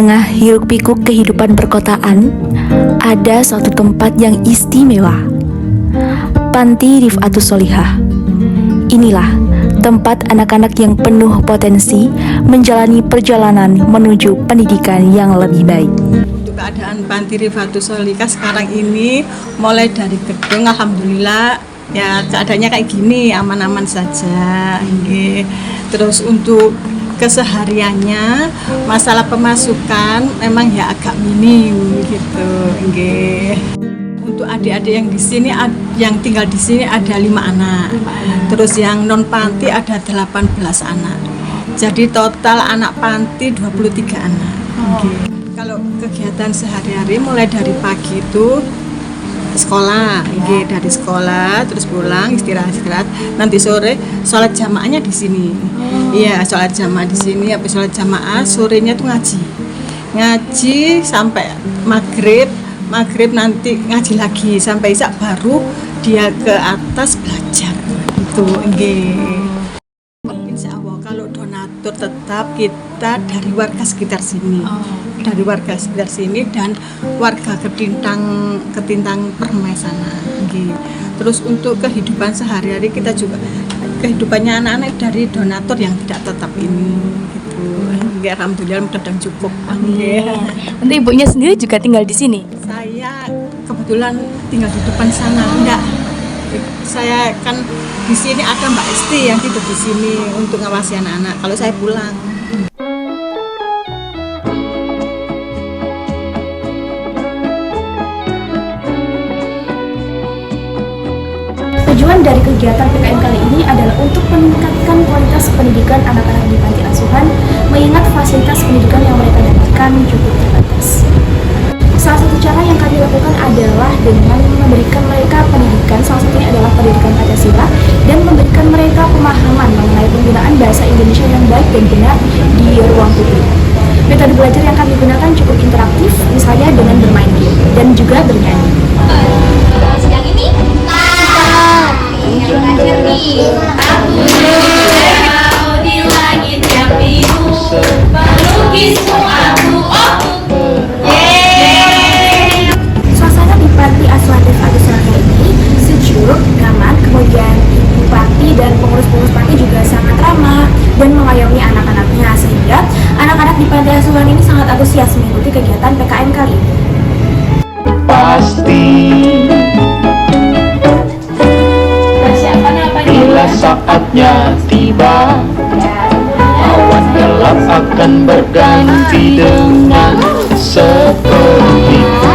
tengah hiruk-pikuk kehidupan perkotaan, ada suatu tempat yang istimewa. Panti Rif'atus Sholihah. Inilah tempat anak-anak yang penuh potensi menjalani perjalanan menuju pendidikan yang lebih baik. Untuk keadaan Panti Rif'atus Sholihah sekarang ini, mulai dari gedung, alhamdulillah ya keadaannya kayak gini, aman-aman saja. Terus untuk kesehariannya, masalah pemasukan memang ya agak minim gitu. Untuk adik-adik yang di sini, yang tinggal di sini ada 5 anak. Terus yang non panti ada 18 anak. Jadi total anak panti 23 anak. Kalau kegiatan sehari-hari mulai dari pagi itu sekolah, dari sekolah terus pulang istirahat, nanti sore sholat jamaahnya di sini. Iya, sholat jamaah di sini. Habis sholat jamaah sorenya tuh ngaji sampai maghrib nanti ngaji lagi sampai isya, baru dia ke atas belajar itu. Insya Allah kalau donatur tetap kita dari warga sekitar sini. Dari warga sekitar sini dan warga Ketintang Permai sana. Terus untuk kehidupan sehari-hari kita juga, kehidupannya anak-anak dari donatur yang tidak tetap ini gitu. Alhamdulillah mudah dan cukup. Nanti ibunya sendiri juga tinggal di sini? Saya kebetulan tinggal di depan sana. Enggak. Saya kan di sini ada Mbak Esti yang tidur di sini untuk ngawasi anak-anak kalau saya pulang. Tujuan dari kegiatan PKM kali ini adalah untuk meningkatkan kualitas pendidikan anak-anak di panti asuhan, mengingat fasilitas pendidikan yang mereka dapatkan cukup terbatas. Salah satu cara yang kami lakukan adalah dengan memberikan mereka pendidikan, salah satunya adalah pendidikan Pancasila, dan memberikan mereka pemahaman mengenai penggunaan bahasa Indonesia yang baik dan benar di ruang publik. Metode belajar yang kami gunakan cukup interaktif, misalnya dengan bermain game dan juga bernyanyi. Yang ini yang belajar nih. Aku jauh di langit yang biru, melukismu aku. Suasana di Panti Asuhan Rif'atus Sholihah ini sejuk, nyaman, kemudian ibu panti dan pengurus-pengurus panti juga sangat ramah dan mengayomi anak-anaknya, sehingga anak-anak di Panti Asuhan ini sangat antusias mengikuti kegiatan PKM kali ini. Pasti bila saatnya tiba, awan gelap akan berganti dengan seperti itu.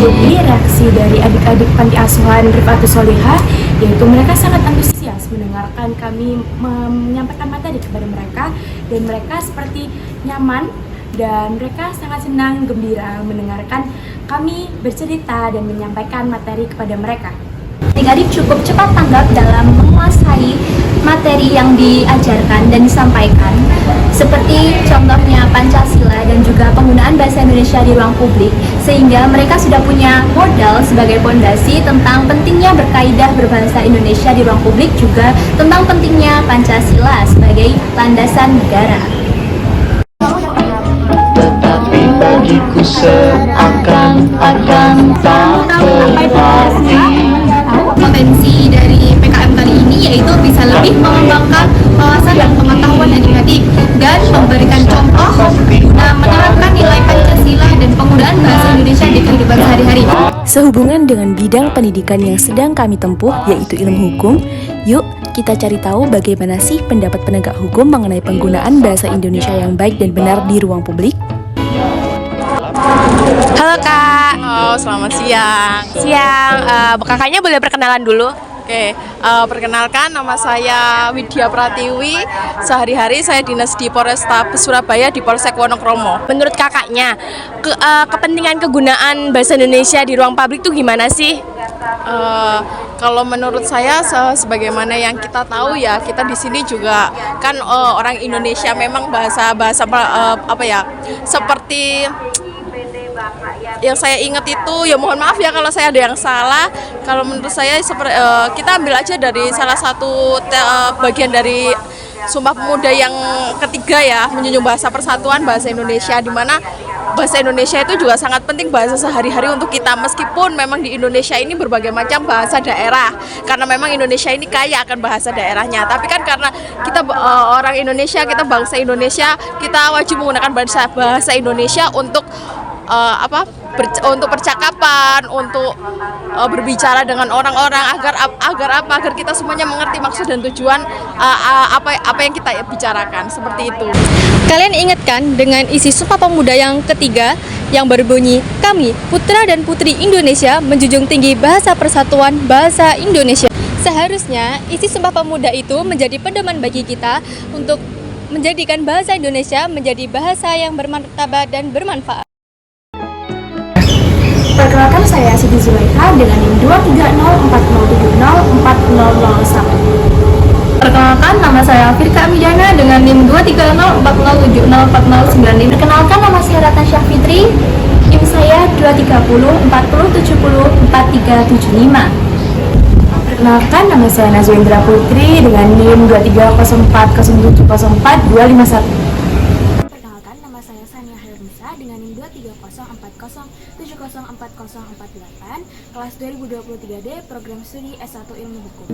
Jadi reaksi dari adik-adik Panti Asuhan Rif'atus Sholihah yaitu mereka sangat antusias mendengarkan kami menyampaikan materi kepada mereka, dan mereka seperti nyaman dan mereka sangat senang, gembira mendengarkan kami bercerita dan menyampaikan materi kepada mereka. Adik-adik cukup cepat tanggap dalam menguasai materi yang diajarkan dan disampaikan, seperti contohnya Pancasila dan juga penggunaan bahasa Indonesia di ruang publik, sehingga mereka sudah punya modal sebagai pondasi tentang pentingnya berkaidah berbahasa Indonesia di ruang publik, juga tentang pentingnya Pancasila sebagai landasan negara. Tetapi bagiku seakan-akan tak berarti. Potensi dari PKM kali ini yaitu bisa lebih mengembangkan wawasan dan pengetahuan adik-adik dan memberikan contoh guna menerapkan nilai Pancasila dan penggunaan bahasa Indonesia di kehidupan sehari-hari. Sehubungan dengan bidang pendidikan yang sedang kami tempuh, yaitu ilmu hukum, yuk kita cari tahu bagaimana sih pendapat penegak hukum mengenai penggunaan bahasa Indonesia yang baik dan benar di ruang publik. Halo Kak. Oh, selamat siang. Kakaknya boleh perkenalan dulu? Oke, perkenalkan nama saya Widya Pratiwi. Sehari-hari saya dinas di Polrestabes Surabaya di Polsek Wonokromo. Menurut kakaknya, kepentingan kegunaan bahasa Indonesia di ruang publik itu gimana sih? Kalau menurut saya, sebagaimana yang kita tahu ya, kita di sini juga kan orang Indonesia, memang bahasa seperti yang saya ingat itu, ya mohon maaf ya kalau saya ada yang salah. Kalau menurut saya kita ambil aja dari salah satu bagian dari Sumpah Pemuda yang ketiga ya, menjunjung bahasa persatuan bahasa Indonesia, di mana bahasa Indonesia itu juga sangat penting, bahasa sehari-hari untuk kita, meskipun memang di Indonesia ini berbagai macam bahasa daerah, karena memang Indonesia ini kaya akan bahasa daerahnya, tapi kan karena kita orang Indonesia, kita bangsa Indonesia, kita wajib menggunakan bahasa Indonesia untuk untuk percakapan, untuk berbicara dengan orang-orang, agar kita semuanya mengerti maksud dan tujuan apa yang kita bicarakan, seperti itu. Kalian ingatkan dengan isi Sumpah Pemuda yang ketiga yang berbunyi, kami, putra dan putri Indonesia, menjunjung tinggi bahasa persatuan bahasa Indonesia. Seharusnya isi Sumpah Pemuda itu menjadi pedoman bagi kita untuk menjadikan bahasa Indonesia menjadi bahasa yang bermartabat dan bermanfaat. Perkenalkan, saya Siti Zulaikha dengan NIM 23040704001. Perkenalkan, nama saya Firka Amidana dengan NIM 23040704095. Perkenalkan, nama saya Ratasya Fitri, NIM saya 23040704375. Perkenalkan, nama saya Nazwendra Putri dengan NIM 23040704251. Perkenalkan, nama saya Sania Helmisa dengan NIM 23040704048, kelas 2023D, program studi S1 Ilmu Hukum.